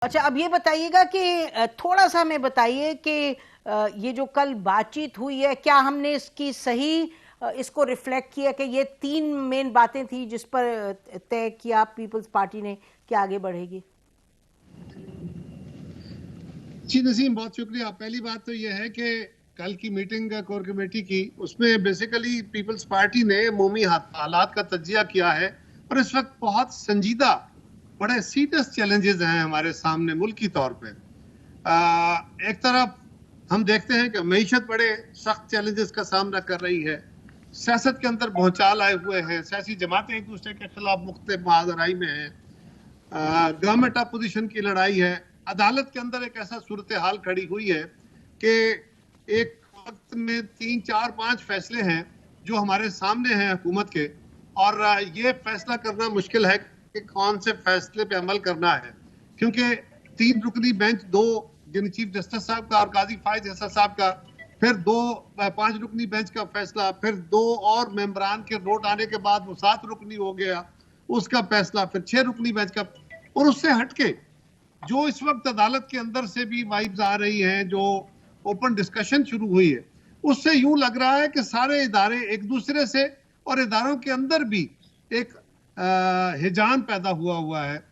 अच्छा, अब ये बताइएगा कि थोड़ा सा हमें बताइए कि ये जो कल बातचीत हुई है, क्या हमने इसकी सही इसको रिफ्लेक्ट किया कि ये तीन मेन बातें थी जिस पर तय किया पीपल्स पार्टी ने कि आगे बढ़ेगी? जी नसीम, बहुत शुक्रिया। पहली बात तो यह है कि कल की मीटिंग कोर कमेटी की, उसमें बेसिकली पीपल्स पार्टी ने अमूमी हालात का तजिया किया है और इस वक्त बहुत संजीदा, बड़े सीरियस चैलेंजेस हैं हमारे सामने मुल्की तौर पे। एक तरफ हम देखते हैं कि मईशत बड़े सख्त चैलेंजेस का सामना कर रही है, सियासत के अंदर भूचाल आए हुए हैं, सियासी जमातें एक दूसरे के खिलाफ मुख्तलिफ माजराई में हैं, गवर्नमेंट अपोजिशन की लड़ाई है, अदालत के अंदर एक ऐसा सूरत हाल खड़ी हुई है कि एक वक्त में 3, 4, 5 फैसले हैं जो हमारे सामने हैं हुकूमत के, और ये फैसला करना मुश्किल है कि कौन से फैसले पे अमल करना है, क्योंकि 3 रुकनी बेंच, 2 चीफ जस्टिस साहब का और काजी फायज हसन साहब का, फिर 5 रुकनी बेंच का फैसला, फिर 2 और मेंबरान के वोट आने के बाद वो 7 रुकनी हो गया, उसका फैसला, फिर 6 रुकनी बेंच का। और उससे हटके जो इस वक्त अदालत के अंदर से भी वाइब्स आ रही हैं, जो ओपन डिस्कशन शुरू हुई है, उससे यूं लग रहा है कि सारे इदारे एक दूसरे से और इदारों के अंदर भी एक हिजान पैदा हुआ है।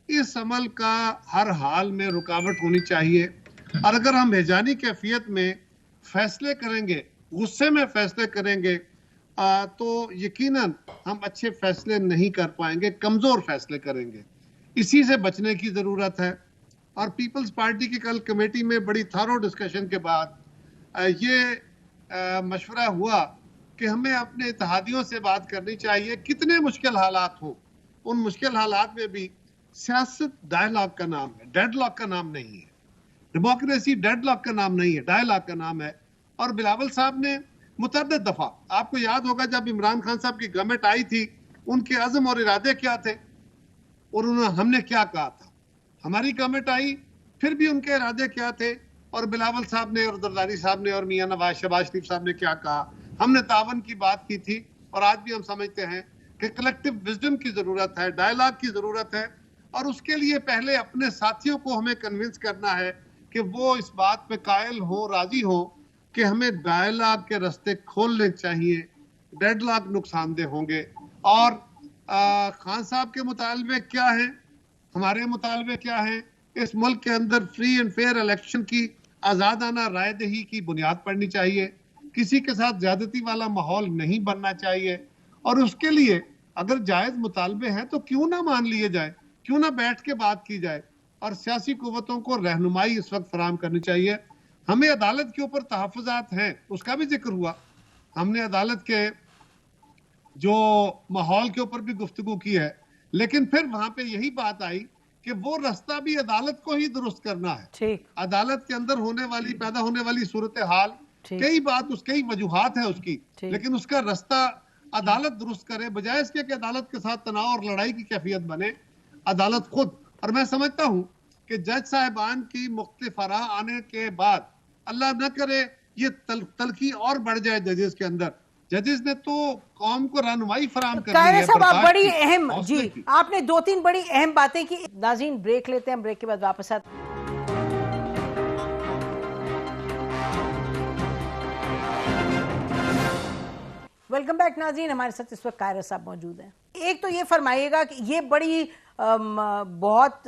इस अमल का हर हाल में रुकावट होनी चाहिए, और अगर हम हिजानी कैफियत में फैसले करेंगे, गुस्से में फैसले करेंगे, तो यकीनन हम अच्छे फैसले नहीं कर पाएंगे, कमजोर फैसले करेंगे। इसी से बचने की जरूरत है। और पीपल्स पार्टी की कल कमेटी में बड़ी थारो डिस्कशन के बाद ये मशवरा हुआ कि हमें अपने इत्तेहादियों से बात करनी चाहिए, कितने मुश्किल हालात हो, उन मुश्किल हालात में भी सियासत डायलॉग का नाम है, डेडलॉक का नाम नहीं है। डेमोक्रेसी डेडलॉक का नाम नहीं है, डायलॉग का नाम है। और बिलावल साहब ने मुतअद्दिद दफा, आपको याद होगा जब इमरान खान साहब की गवर्नमेंट आई थी, उनके अज़म और इरादे क्या थे और हमने क्या कहा था। हमारी गवर्नमेंट आई, फिर भी उनके इरादे क्या थे, और बिलावल साहब ने और जरदारी साहब ने और मियां नवाज शहबाज शरीफ साहब ने क्या कहा। हमने तावन की बात की थी, और आज भी हम समझते हैं कि कलेक्टिव विजडम की जरूरत है, डायलॉग की जरूरत है, और उसके लिए पहले अपने साथियों को हमें कन्विंस करना है कि वो इस बात पे कायल हो, राजी हो कि हमें डायलॉग के रास्ते खोलने चाहिए। डेडलॉक नुकसानदेह होंगे। और खान साहब के मुतालबे क्या है, हमारे मुतालबे क्या है, इस मुल्क के अंदर फ्री एंड फेयर इलेक्शन की आजादाना राय दही की बुनियाद पड़नी चाहिए, किसी के साथ ज्यादती वाला माहौल नहीं बनना चाहिए, और उसके लिए अगर जायज मुतालबे हैं तो क्यों ना मान लिए जाए, क्यों ना बैठ के बात की जाए, और सियासी कुव्वतों को रहनुमाई इस वक्त फराम करनी चाहिए। हमें अदालत के ऊपर तहफ़्फ़ुज़ात हैं, उसका भी जिक्र हुआ, हमने अदालत के जो माहौल के ऊपर भी गुफ्तगू की है, लेकिन फिर वहां पे यही बात आई कि वो रास्ता भी अदालत को ही दुरुस्त करना है। ठीक, अदालत के अंदर होने वाली, पैदा होने वाली सूरत हाल, ठीक, कई वजूहात है उसकी, ठीक। लेकिन उसका रास्ता अदालत दुरुस्त करे, बजाय इसके कि अदालत के साथ तनाव और लड़ाई की कैफियत बने अदालत खुद। और मैं समझता हूं कि जज साहिबान की मुख्तलिफ आरा आने के बाद, अल्लाह न करे ये तलखी और बढ़ जाए जजेस के अंदर। जजेस ने तो कौम को रहनुमाई फराम करनी कायरा है, साहब, आप बर्दाश्त बड़ी की, अहम, हौसले जी की। आपने 2-3 बड़ी अहम बातें की। नाज़रीन, ब्रेक लेते हैं, ब्रेक के बाद वापस आते हैं। वेलकम बैक नाज़रीन, हमारे साथ इस वक्त कायरा साहब मौजूद हैं। एक तो ये फरमाइएगा कि ये बड़ी बहुत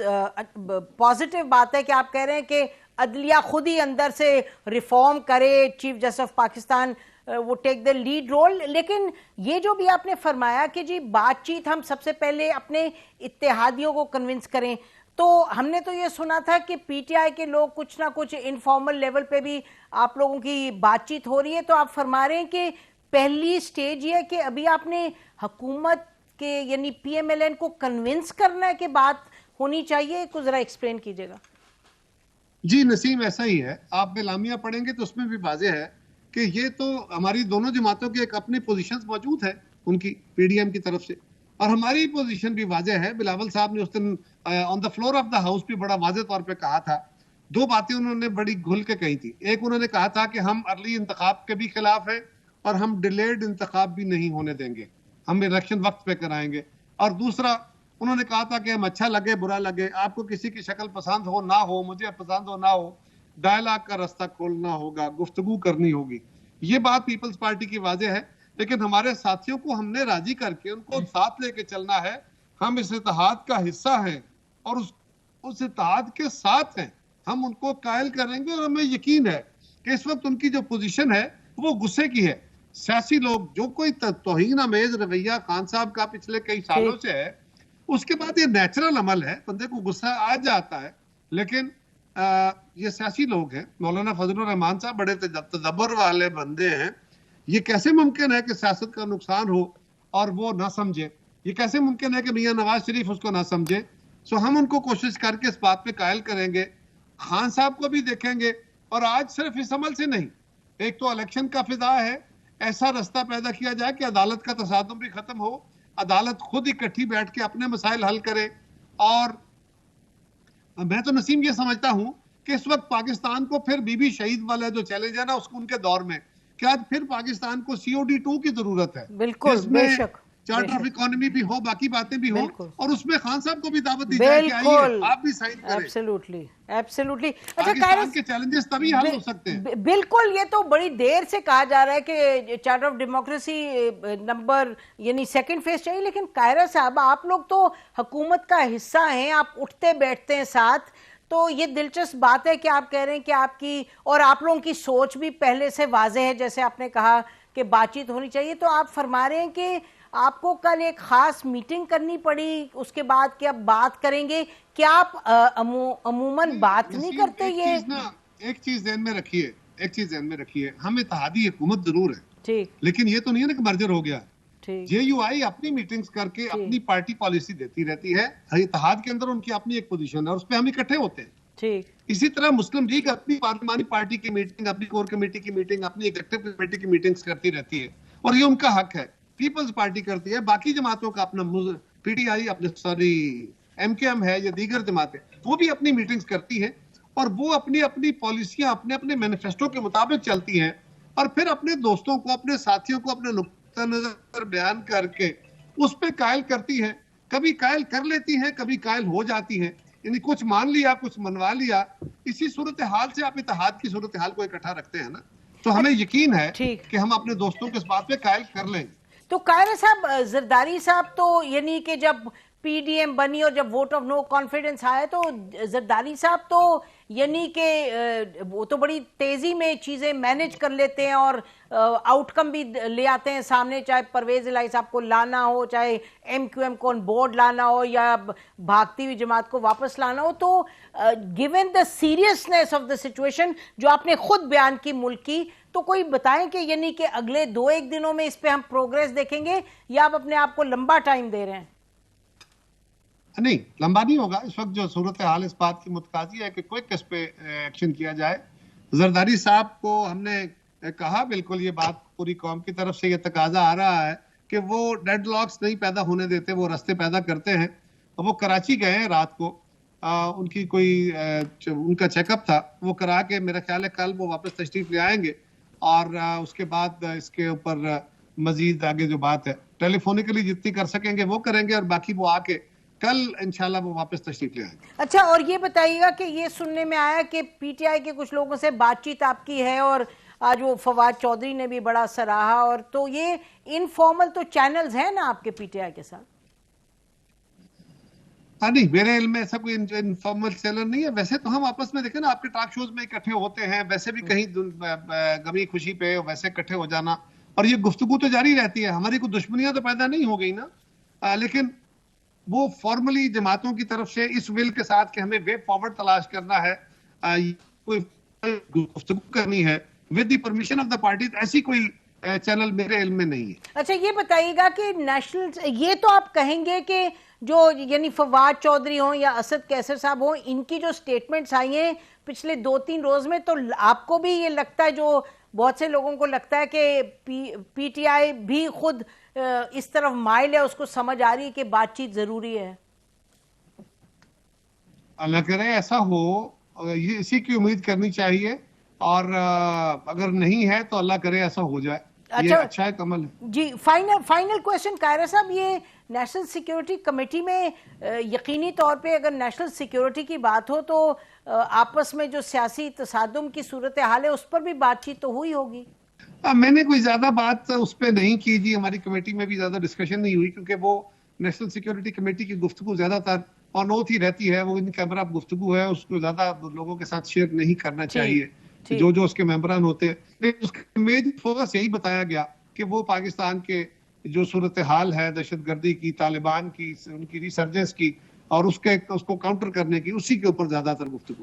पॉजिटिव बात है कि आप कह रहे हैं कि अदलिया खुद ही अंदर से रिफॉर्म करे, चीफ जस्टिस ऑफ पाकिस्तान वो टेक द लीड रोल। लेकिन ये जो भी आपने फरमाया कि जी बातचीत, हम सबसे पहले अपने इत्तेहादियों को कन्विंस करें, तो हमने तो ये सुना था कि पीटीआई के लोग कुछ ना कुछ इनफॉर्मल लेवल पे भी आप लोगों की बातचीत हो रही है। तो आप फरमा रहे हैं कि पहली स्टेज ये है कि अभी आपने हुकूमत के यानी पीएमएलएन को कन्विंस करना है कि बात होनी चाहिए। कुछ जरा एक्सप्लेन कीजिएगा। जी नसीम, ऐसा ही है। आप बेलामिया पढ़ेंगे तो उसमें भी वाज़ेह है कि ये तो हमारी दोनों जमातों के एक अपनी पोजीशंस मौजूद है, उनकी पीडीएम की तरफ से, और हमारी पोजीशन भी वाज़ेह है। बिलावल साहब ने उस दिन on the floor of the house भी बड़ा वाज़ेह तौर पे कहा था। 2 बातें उन्होंने बड़ी घुल के कही थी। एक, उन्होंने कहा था कि हम अर्ली इंतखाब के भी खिलाफ हैं, और हम डिलेड इंतखाब भी नहीं होने देंगे, हम इलेक्शन वक्त पे कराएंगे। और दूसरा, उन्होंने कहा था कि हम अच्छा लगे बुरा लगे, आपको किसी की शक्ल पसंद हो ना हो, मुझे पसंद हो ना हो, डायलॉग का रास्ता खोलना होगा, गुफ्तगू करनी होगी। ये बात पीपल्स पार्टी की वाजह है, लेकिन हमारे साथियों को हमने राजी करके उनको साथ लेके चलना है। हम इस इत्तेहाद का हिस्सा हैं और उस इत्तेहाद के साथ हैं, हम उनको कायल करेंगे। और हमें यकीन है कि इस वक्त उनकी जो पोजीशन है वो गुस्से की है। सियासी लोग जो कोई तौहीन अमेज रवैया खान साहब का पिछले कई सालों से है, उसके बाद ये नेचुरल अमल है, बंदे को गुस्सा आ जाता है। लेकिन ये सियासी लोग हैं, मौलाना फजलुर रहमान साहब बड़े तदब्बर वाले बंदे हैं। ये कैसे मुमकिन है कि सियासत का नुकसान हो और वो ना समझे? ये कैसे मुमकिन है कि मियां नवाज शरीफ उसको ना समझे? सो हम उनको कोशिश करके इस बात पे कायल करेंगे, खान साहब को भी देखेंगे। और आज सिर्फ इस अमल से नहीं, एक तो इलेक्शन का फिजा है, ऐसा रास्ता पैदा किया जाए कि अदालत का तसादुम भी खत्म हो, अदालत खुद इकट्ठी बैठ के अपने मसाइल हल करे। और मैं तो नसीम ये समझता हूं कि इस वक्त पाकिस्तान को फिर बीबी शहीद वाला जो चैलेंज है ना, उसको उनके दौर में कि आज फिर पाकिस्तान को COD2 की जरूरत है, बिल्कुल, बेशक, चार्टर ऑफ इकोनॉमी भी हो, बाकी बातें भी हो, और उसमें खान साहब को भी दावत दी जाए कि बिल्कुल, आइए आप भी साइन करें। Absolutely, absolutely. अच्छा, पाकिस्तान के चैलेंजेस तभी हल हो सकते हैं। बिल्कुल, ये तो बड़ी देर से कहा जा रहा है कि चार्टर ऑफ डेमोक्रेसी नंबर यानी सेकंड फेज चाहिए, लेकिन कायरा साहब आप लोग तो हुकूमत का हिस्सा हैं, आप उठते बैठते हैं साथ, तो ये दिलचस्प बात है कि आप कह रहे हैं कि आपकी और आप लोगों की सोच भी पहले से वाज़ेह है, जैसे आपने कहा कि बातचीत होनी चाहिए। तो आप फरमा रहे हैं कि आपको कल एक खास मीटिंग करनी पड़ी, उसके बाद कि अब बात करेंगे, क्या आप अमूमन बात नहीं करते? ये एक चीज ध्यान में रखिए, एक चीज ध्यान में रखिए, हम इत्तेहादी हुकूमत जरूर है, ठीक, लेकिन ये तो नहीं है ना कि मर्जर हो गया। ठीक, JUI अपनी मीटिंग्स करके अपनी पार्टी पॉलिसी देती रहती है, इत्तेहाद के अंदर उनकी अपनी एक पोजीशन है और उस पर हम इकट्ठे होते हैं। ठीक, इसी तरह मुस्लिम लीग अपनी पार्लिमानी पार्टी की मीटिंग, अपनी कोर कमेटी की मीटिंग, अपनी एग्जीक्यूटिव कमेटी की मीटिंग्स करती रहती है और ये उनका हक है। पीपल्स पार्टी करती है, बाकी जमातों का अपना PTI अपने MKM है या दीगर जमातें, वो भी अपनी मीटिंग्स करती है और वो अपनी अपनी पॉलिसियां अपने अपने मैनिफेस्टो के मुताबिक चलती हैं और फिर अपने दोस्तों को, अपने साथियों को अपने नुक्ता नजर बयान करके उस पर कायल करती है। कभी कायल कर लेती है, कभी कायल हो जाती है, यानी कुछ मान लिया, कुछ मनवा लिया। इसी सूरत हाल से आप इत्तेहाद की सूरत हाल को इकट्ठा रखते हैं ना, तो हमें यकीन है कि हम अपने दोस्तों को इस बात पे कायल कर लेंगे। तो कायरा साहब, जरदारी साहब तो यानी कि जब PDM बनी और जब वोट ऑफ नो कॉन्फिडेंस आया तो जरदारी साहब तो यानी कि वो तो बड़ी तेजी में चीजें मैनेज कर लेते हैं और आउटकम भी ले आते हैं सामने, चाहे परवेज इलाही साहब को लाना हो, चाहे MQM को ऑन बोर्ड लाना हो या भागती हुई जमात को वापस लाना हो। तो given the seriousness of the situation जो आपने खुद बयान की मुल्क की, तो कोई बताएं कि यानी कि अगले 2-1 दिनों में इस पे हम प्रोग्रेस देखेंगे या आप अपने आप को लंबा टाइम दे रहे हैं? नहीं, लंबा नहीं होगा। इस वक्त जो सूरत हाल इस बात की मुतकाजी है कि क्विक इस पे एक्शन किया जाए। जरदारी साहब को हमने कहा, बिल्कुल ये बात पूरी कौम की तरफ से ये तकाजा आ रहा है कि वो डेडलॉक्स नहीं पैदा होने देते, वो रास्ते पैदा करते हैं। और वो कराची गए हैं रात को, उनकी कोई उनका चेकअप था, वो करा के मेरा ख्याल है कल वो वापस तशरीफ ले आएंगे और उसके बाद इसके ऊपर मजीद आगे जो बात है टेलीफोनिकली जितनी कर सकेंगे वो करेंगे और बाकी वो आके कल इंशाल्लाह वो वापस तशरीफ ले आएंगे। अच्छा, और ये बताइएगा कि ये सुनने में आया कि PTI के कुछ लोगों से बातचीत आपकी है और आज वो फवाद चौधरी ने भी बड़ा सराहा, और तो ये इनफॉर्मल तो चैनल्स हैं ना आपके PTI के साथ? हाँ, नहीं, मेरे इल्म में ऐसा कोई इनफॉर्मल चैनल नहीं है। वैसे तो हम आपस में देखें ना, आपके टॉक शोज में इकट्ठे होते हैं, वैसे भी कहीं गमी खुशी पे वैसे इकट्ठे हो जाना और ये गुफ्तगू तो जारी रहती है। हमारी कोई दुश्मनियां तो पैदा नहीं हो गई ना, लेकिन वो फॉर्मली जमातों की तरफ से इस विल के साथ कि हमें वे फॉरवर्ड तलाश करना है, कोई गुफ्तगू करनी है with the permission of the party, ऐसी कोई चैनल मेरे इल्म में नहीं है। अच्छा, ये बताइएगा कि नेशनल, ये तो आप कहेंगे कि जो यानी फवाद चौधरी हो या असद कैसर साहब हो, इनकी जो स्टेटमेंट्स आई हैं पिछले 2-3 रोज में, तो आपको भी ये लगता है, जो बहुत से लोगों को लगता है कि PTI भी खुद इस तरफ माइल है, उसको समझ आ रही है कि बातचीत जरूरी है? अल्लाह करे ऐसा हो, ये इसी की उम्मीद करनी चाहिए और अगर नहीं है तो अल्लाह करे ऐसा हो जाए। ये अच्छा है, कमल है। जी, फाइनल क्वेश्चन कायरा साहब, ये नेशनल सिक्योरिटी कमेटी में यकीनी तौर पे अगर नेशनल सिक्योरिटी की बात हो तो आपस में जो सियासी तसादुम की सूरत हाल है उस पर भी बातचीत तो हुई होगी। मैंने कोई ज्यादा बात उस पर नहीं की जी, हमारी कमेटी में भी ज्यादा डिस्कशन नहीं हुई, क्योंकि वो नेशनल सिक्योरिटी कमेटी की गुफ्तगू ज्यादातर ऑन ओथ ही रहती है, वो इन कैमरा गुफ्तगू है, उसको ज्यादा लोगों के साथ शेयर नहीं करना चाहिए, जो उसके मेंबरान होते हैं। लेकिन उसका मेजर फोकस यही बताया गया कि वो पाकिस्तान के जो सूरत हाल है दहशतगर्दी की, तालिबान की, उनकी रिसर्जेंस की और उसको काउंटर करने की, उसी के ऊपर ज्यादातर गुफ्तगू